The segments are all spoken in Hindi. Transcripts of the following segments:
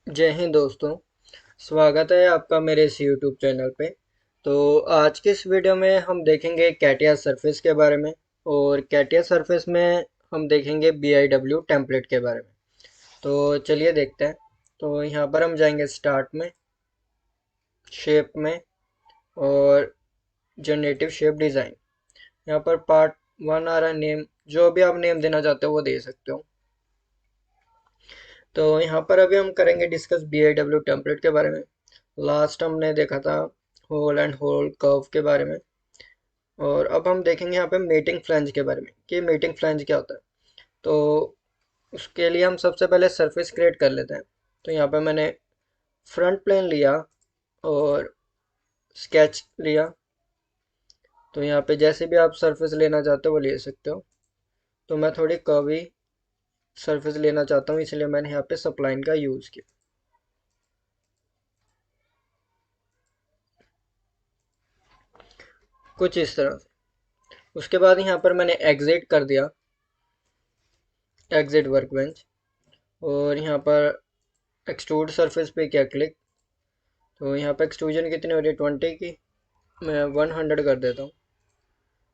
जय हिंद दोस्तों। स्वागत है आपका मेरे इस यूट्यूब चैनल पे। तो आज के इस वीडियो में हम देखेंगे कैटिया सरफेस के बारे में। और कैटिया सरफेस में हम देखेंगे BIW टेम्पलेट के बारे में। तो चलिए देखते हैं। तो यहाँ पर हम जाएंगे स्टार्ट में, शेप में, और जनरेटिव शेप डिज़ाइन। यहाँ पर पार्ट 1 आ रहा है नेम। जो भी आप नेम देना चाहते हो वो दे सकते हो। तो यहाँ पर अभी हम करेंगे डिस्कस BIW टेम्पलेट के बारे में। लास्ट हमने देखा था होल एंड होल कर्व के बारे में। और अब हम देखेंगे यहाँ पे मेटिंग फ्लैंज के बारे में कि मेटिंग फ्लैंज क्या होता है। तो उसके लिए हम सबसे पहले सरफेस क्रिएट कर लेते हैं। तो यहाँ पे मैंने फ्रंट प्लेन लिया और स्केच लिया। तो यहाँ पे जैसे भी आप सरफेस लेना चाहते हो वो ले सकते हो। तो मैं थोड़ी कर्वी सरफेस लेना चाहता हूँ, इसलिए मैंने यहाँ पे सप्लाइन का यूज़ किया कुछ इस तरह से। उसके बाद यहाँ पर मैंने एग्जिट कर दिया, एग्जिट वर्कबेंच। और यहाँ पर एक्सट्रूड सरफेस पे किया क्लिक। तो यहाँ पे एक्सट्रूजन कितनी हो रही है 20 की, मैं 100 कर देता हूँ।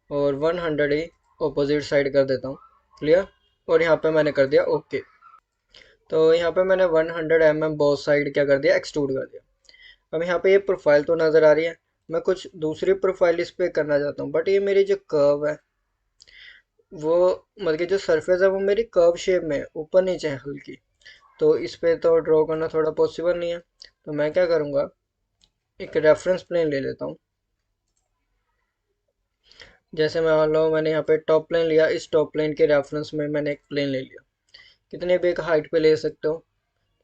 और 100 ही अपोजिट साइड कर देता हूँ। क्लियर। और यहाँ पे मैंने कर दिया ओके। तो यहाँ पे मैंने 100 mm बोथ साइड क्या कर दिया, एक्सट्रूड कर दिया। अब यहाँ पे ये प्रोफाइल तो नज़र आ रही है। मैं कुछ दूसरी प्रोफाइल इस पे करना चाहता हूँ, बट ये मेरी जो कर्व है वो, मतलब कि जो सरफेस है वो मेरी कर्व शेप में है, ऊपर नीचे है हल्की। तो इस पे तो ड्रॉ करना थोड़ा पॉसिबल नहीं है। तो मैं क्या करूँगा, एक रेफरेंस प्लेन ले लेता हूँ। जैसे मैं मान लो मैंने यहाँ पे टॉप प्लेन लिया, इस टॉप प्लेन के रेफरेंस में मैंने एक प्लेन ले लिया। कितने भी एक हाइट पे ले सकते हो।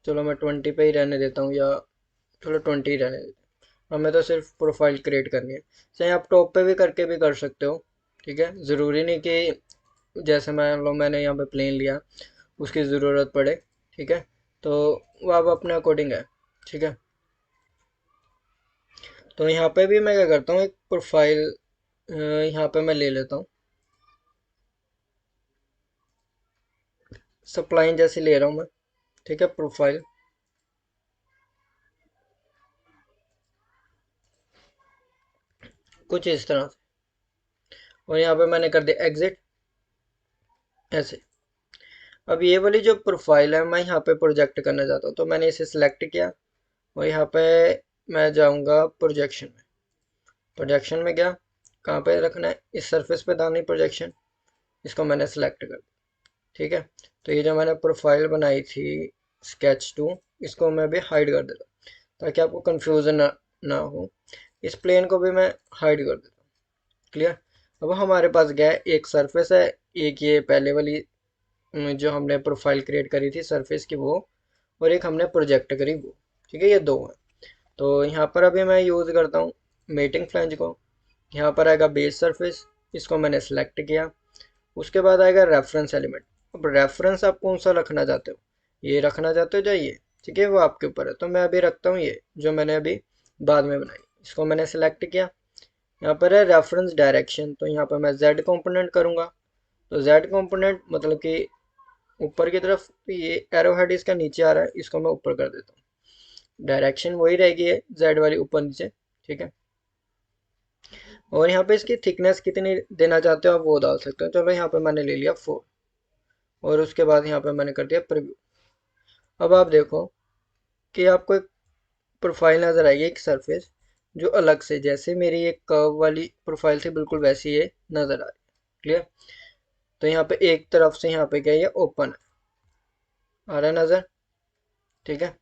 चलो मैं 20 पे ही रहने देता हूँ, या चलो 20 ही रहने देता हूँ। हमें तो सिर्फ प्रोफाइल क्रिएट करनी है। चाहे आप टॉप पे भी करके भी कर सकते हो। ठीक है, ज़रूरी नहीं कि जैसे मान लो मैंने यहाँ पे प्लेन लिया उसकी ज़रूरत पड़े। ठीक है, तो वो आप अपने अकॉर्डिंग है। ठीक है, तो यहाँ पे भी मैं क्या करता हूँ, एक प्रोफाइल यहाँ पे मैं ले लेता हूँ। सप्लाइन जैसे ले रहा हूँ मैं। ठीक है, प्रोफाइल कुछ इस तरह से। और यहाँ पे मैंने कर दिया एग्जिट, ऐसे। अब ये वाली जो प्रोफाइल है मैं यहाँ पे प्रोजेक्ट करना चाहता हूँ, तो मैंने इसे सिलेक्ट किया। और यहाँ पे मैं जाऊँगा प्रोजेक्शन में। प्रोजेक्शन में गया, कहाँ पे रखना है, इस सरफेस पे डालनी प्रोजेक्शन। इसको मैंने सेलेक्ट कर दिया। ठीक है, तो ये जो मैंने प्रोफाइल बनाई थी sketch 2, इसको मैं भी हाइड कर देता हूँ ताकि आपको कंफ्यूजन ना हो। इस प्लेन को भी मैं हाइड कर देता हूँ। क्लियर। अब हमारे पास गया है, एक सरफेस है, एक ये पहले वाली जो हमने प्रोफाइल क्रिएट करी थी सरफेस की वो, और एक हमने प्रोजेक्ट करी वो। ठीक है, ये दो है। तो यहाँ पर अभी मैं यूज़ करता हूँ मेटिंग फ्लैंज को। यहाँ पर आएगा बेस सरफेस, इसको मैंने सेलेक्ट किया। उसके बाद आएगा रेफरेंस एलिमेंट। अब रेफरेंस आप कौन सा रखना चाहते हो, ये रखना चाहते हो या ये। ठीक है, वो आपके ऊपर है। तो मैं अभी रखता हूँ ये जो मैंने अभी बाद में बनाई, इसको मैंने सेलेक्ट किया। यहाँ पर है रेफरेंस डायरेक्शन, तो यहाँ पर मैं जेड कंपोनेंट करूँगा। तो जेड कंपोनेंट मतलब कि ऊपर की तरफ, ये एरो हेड इसका नीचे आ रहा है, इसको मैं ऊपर कर देता हूँ। डायरेक्शन वही रहेगी है जेड वाली, ऊपर नीचे। ठीक है, और यहाँ पे इसकी थिकनेस कितनी देना चाहते हो आप वो डाल सकते हो। चलो यहाँ पे मैंने ले लिया 4। और उसके बाद यहाँ पे मैंने कर दिया प्रीव्यू। अब आप देखो कि आपको एक प्रोफाइल नज़र आएगी, एक सरफेस जो अलग से, जैसे मेरी एक कर्व वाली प्रोफाइल थी बिल्कुल वैसी ये नज़र आ रही है। क्लियर। तो यहाँ पे एक तरफ से यहाँ पे क्या है, ये ओपन है, आ रहा है नज़र। ठीक है,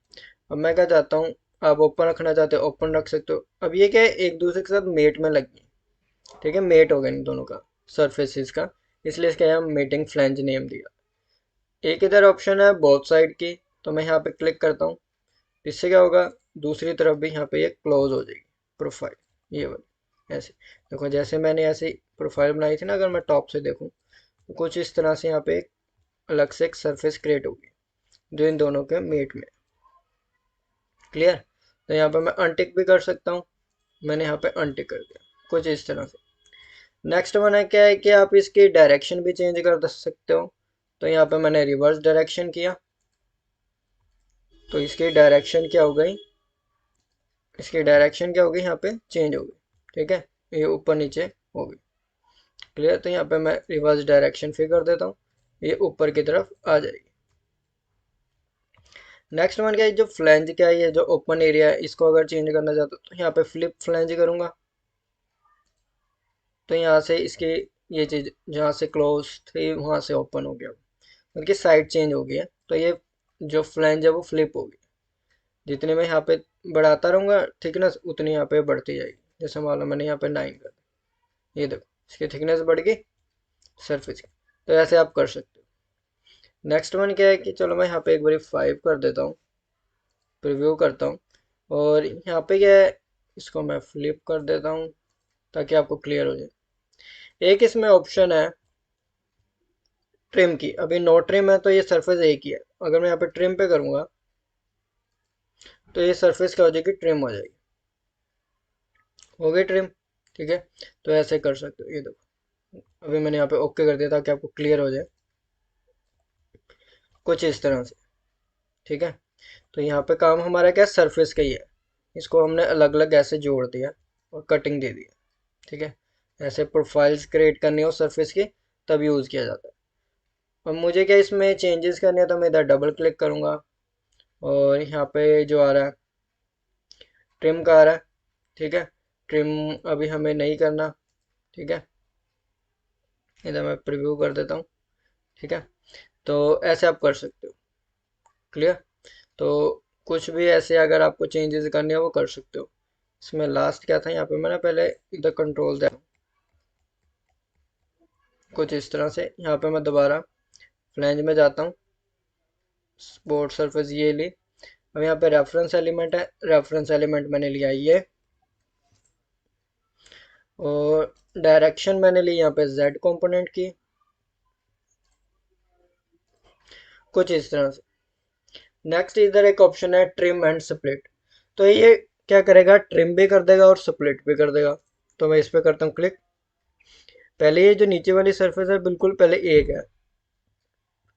अब मैं क्या चाहता हूँ, आप ओपन रखना चाहते हो ओपन रख सकते हो। अब ये क्या है, एक दूसरे के साथ मेट में लगी। ठीक है, मेट हो गया इन दोनों का, सरफेसिस का। इसलिए इसका यहाँ मेटिंग फ्लैंज नेम दिया। एक इधर ऑप्शन है बोथ साइड की, तो मैं यहाँ पे क्लिक करता हूँ। इससे क्या होगा, दूसरी तरफ भी यहाँ पे ये क्लोज हो जाएगी प्रोफाइल, ये वाली ऐसे। देखो जैसे मैंने ऐसे प्रोफाइल बनाई थी ना, अगर मैं टॉप से देखूँ तो कुछ इस तरह से यहाँ पे एक अलग से एक सरफेस क्रिएट होगी जो इन दोनों के मेट में। क्लियर। तो यहाँ पे मैं अनटिक भी कर सकता हूँ। मैंने यहाँ पे अनटिक कर दिया कुछ इस तरह से। नेक्स्ट वन है क्या है कि आप इसकी डायरेक्शन भी चेंज कर सकते हो। तो यहाँ पे मैंने रिवर्स डायरेक्शन किया। तो इसकी डायरेक्शन क्या हो गई, इसकी डायरेक्शन क्या होगी, यहाँ पे चेंज होगी। ठीक है, ये ऊपर नीचे होगी। क्लियर। तो यहाँ पे मैं रिवर्स डायरेक्शन फिर कर देता हूँ, ये ऊपर की तरफ आ जाएगी। नेक्स्ट वन क्या है, जो फ्लैंज क्या है, ये जो ओपन एरिया है, इसको अगर चेंज करना चाहता हूँ तो यहाँ पे फ्लिप फ्लैंज करूँगा। तो यहाँ से इसकी ये चीज़ जहाँ से क्लोज थी वहाँ से ओपन हो गया, उनकी साइड चेंज हो गई है। तो ये जो फ्लैंज है वो फ्लिप होगी। जितने मैं यहाँ पे बढ़ाता रहूँगा थिकनेस, उतनी यहाँ पे बढ़ती जाएगी। जैसे मान लो मैंने यहाँ पे 9 कर दी, ये देखो इसकी थिकनेस बढ़ गई सरफेस की। तो ऐसे आप कर सकते हो। नेक्स्ट वन क्या है कि चलो मैं यहाँ पे एक बारी 5 कर देता हूँ, प्रीव्यू करता हूँ। और यहाँ पे क्या है, इसको मैं फ्लिप कर देता हूँ ताकि आपको क्लियर हो जाए। एक इसमें ऑप्शन है ट्रिम की, अभी नो ट्रिम है तो ये सरफेस एक ही है। अगर मैं यहाँ पे ट्रिम पे करूँगा तो ये सरफेस क्या हो जाएगी, ट्रिम हो जाएगी। हो गई ट्रिम। ठीक है, तो ऐसे कर सकते हो। ये देखो अभी मैंने यहाँ पे ओके कर दिया ताकि आपको क्लियर हो जाए, कुछ इस तरह से। ठीक है, तो यहाँ पे काम हमारा क्या सरफेस का ही है, इसको हमने अलग अलग ऐसे जोड़ दिया और कटिंग दे दिया। ठीक है, ऐसे प्रोफाइल्स क्रिएट करनी हो सरफेस की तब यूज़ किया जाता है। अब मुझे क्या इसमें चेंजेस करने हैं तो मैं इधर डबल क्लिक करूँगा और यहाँ पे जो आ रहा है ट्रिम का आ रहा है। ठीक है, ट्रिम अभी हमें नहीं करना। ठीक है, इधर मैं प्रीव्यू कर देता हूँ। ठीक है, तो ऐसे आप कर सकते हो। क्लियर। तो कुछ भी ऐसे अगर आपको चेंजेस करने हो वो कर सकते हो। इसमें लास्ट क्या था, यहाँ पे मैंने पहले इधर कंट्रोल दिया कुछ इस तरह से। यहाँ पे मैं दोबारा फ्लैंज में जाता हूँ, स्पोर्ट सरफेस ये ली। अब यहाँ पे रेफरेंस एलिमेंट है, रेफरेंस एलिमेंट मैंने लिया ये, और डायरेक्शन मैंने ली यहाँ पे जेड कंपोनेंट की, कुछ इस तरह से। नेक्स्ट इधर एक ऑप्शन है ट्रिम एंड स्प्लिट, तो ये क्या करेगा, ट्रिम भी कर देगा और स्प्लिट भी कर देगा। तो मैं इस पे करता हूँ क्लिक। पहले ये जो नीचे वाली सरफेस है बिल्कुल पहले एक है,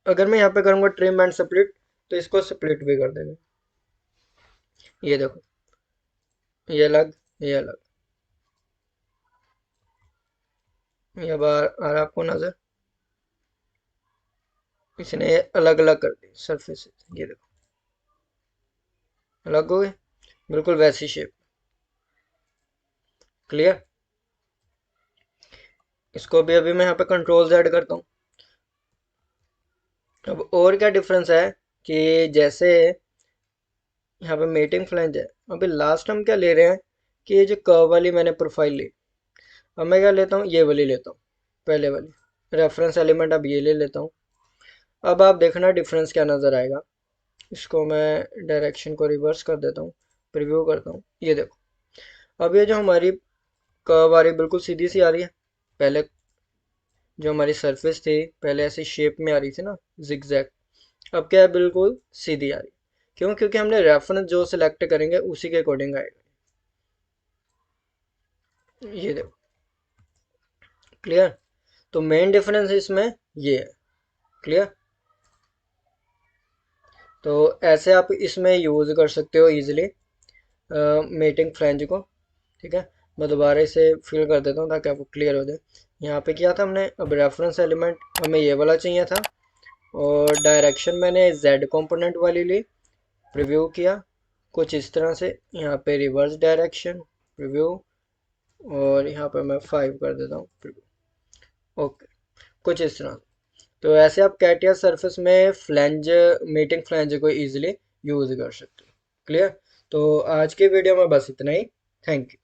अगर मैं यहाँ पे करूँगा ट्रिम एंड स्प्लिट तो इसको स्प्लिट भी कर देगा। ये देखो, ये अलग, ये अलग, ये बार आ रहा आपको नजर, इसने अलग अलग कर दी सरफेस। ये देखो अलग हो गए, बिल्कुल वैसी शेप। क्लियर। इसको भी अभी मैं यहाँ पे कंट्रोल Z करता हूँ। अब और क्या डिफरेंस है कि जैसे यहाँ पे मेटिंग फ्लैंज है, अभी लास्ट हम क्या ले रहे हैं कि ये जो कर्व वाली मैंने प्रोफाइल ली, अब मैं क्या लेता हूँ, ये वाली लेता हूँ, पहले वाली रेफरेंस एलिमेंट। अब ये ले लेता हूँ। अब आप देखना डिफरेंस क्या नज़र आएगा। इसको मैं डायरेक्शन को रिवर्स कर देता हूँ, प्रीव्यू करता हूँ। ये देखो अब ये जो हमारी कर्व आ रही बिल्कुल सीधी सी आ रही है। पहले जो हमारी सरफेस थी पहले ऐसी शेप में आ रही थी ना, जिगजैग, अब क्या है बिल्कुल सीधी आ रही। क्यों? क्योंकि हमने रेफरेंस जो सिलेक्ट करेंगे उसी के अकॉर्डिंग आएगा। ये देखो क्लियर। तो मेन डिफरेंस इसमें ये है। क्लियर। तो ऐसे आप इसमें यूज़ कर सकते हो इजीली मेटिंग फ्लैंज को। ठीक है, मैं दोबारा इसे फिल कर देता हूँ ताकि आपको क्लियर हो जाए। यहाँ पे किया था हमने, अब रेफरेंस एलिमेंट हमें ये वाला चाहिए था, और डायरेक्शन मैंने जेड कंपोनेंट वाली ली, प्रीव्यू किया कुछ इस तरह से। यहाँ पे रिवर्स डायरेक्शन प्रीव्यू, और यहाँ पे मैं 5 कर देता हूँ प्रीव्यू। ओके, कुछ इस तरह। तो ऐसे आप कैटिया सरफेस में फ्लैंज, मीटिंग फ्लैंज को इजीली यूज कर सकते हो। क्लियर। तो आज के वीडियो में बस इतना ही। Thank you.